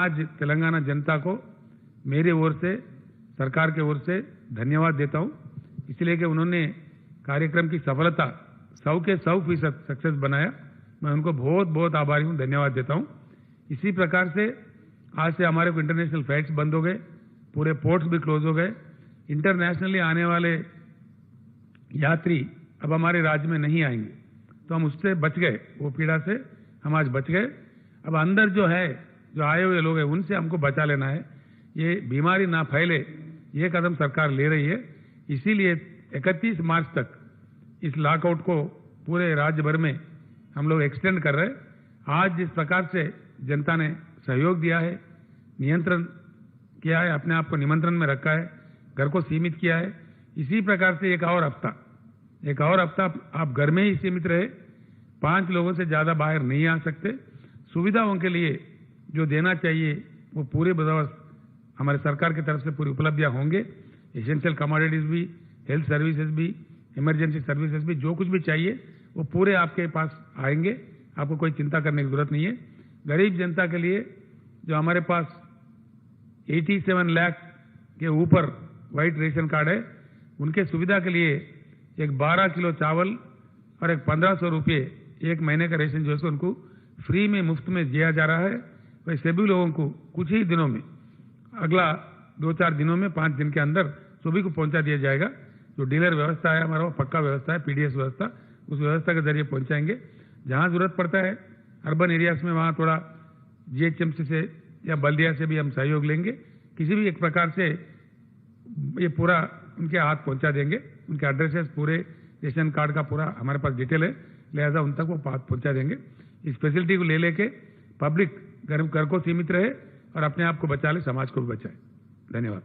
आज तेलंगाना जनता को मेरी ओर से, सरकार के ओर से धन्यवाद देता हूं, इसलिए कि उन्होंने कार्यक्रम की सफलता 100 के 100% सक्सेस बनाया। मैं उनको बहुत बहुत आभारी हूं, धन्यवाद देता हूं। इसी प्रकार से आज से हमारे को इंटरनेशनल फ्लाइट्स बंद हो गए, पूरे पोर्ट्स भी क्लोज हो गए। इंटरनेशनली आने वाले यात्री अब हमारे राज्य में नहीं आएंगे, तो हम उससे बच गए, वो पीड़ा से हम आज बच गए। अब अंदर जो आए हुए लोग हैं उनसे हमको बचा लेना है, ये बीमारी ना फैले, ये कदम सरकार ले रही है। इसीलिए 31 मार्च तक इस लॉकआउट को पूरे राज्य भर में हम लोग एक्सटेंड कर रहे हैं। आज जिस प्रकार से जनता ने सहयोग दिया है, नियंत्रण किया है, अपने आप को निमंत्रण में रखा है, घर को सीमित किया है, इसी प्रकार से एक और हफ्ता आप घर में ही सीमित रहे, 5 लोगों से ज्यादा बाहर नहीं आ सकते। सुविधाओं के लिए जो देना चाहिए वो पूरे बंदोबस्त हमारे सरकार की तरफ से पूरी उपलब्धियां होंगे। एसेंशियल कमोडिटीज भी, हेल्थ सर्विसेज भी, इमरजेंसी सर्विसेज भी, जो कुछ भी चाहिए वो पूरे आपके पास आएंगे। आपको कोई चिंता करने की जरूरत नहीं है। गरीब जनता के लिए जो हमारे पास 87 लाख के ऊपर व्हाइट रेशन कार्ड है, उनके सुविधा के लिए एक 12 किलो चावल और एक 1500 रुपये एक महीने का रेशन जो है उनको फ्री में, मुफ्त में दिया जा रहा है। वही सभी लोगों को कुछ ही दिनों में, अगला 2-4 दिनों में, 5 दिन के अंदर सभी को पहुंचा दिया जाएगा। जो डीलर व्यवस्था है हमारा, वो पक्का व्यवस्था है, पीडीएस व्यवस्था, उस व्यवस्था के जरिए पहुंचाएंगे। जहां जरूरत पड़ता है अर्बन एरियाज में, वहां थोड़ा जीएचएमसी से या बल्दिया से भी हम सहयोग लेंगे। किसी भी एक प्रकार से ये पूरा उनके हाथ पहुंचा देंगे। उनके एड्रेसेस, पूरे रेशन कार्ड का पूरा हमारे पास डिटेल है, लिहाजा उन तक वो पहुंचा देंगे। इस फैसिलिटी को ले लेके पब्लिक घर को सीमित रहे और अपने आप को बचा ले, समाज को भी बचाए। धन्यवाद।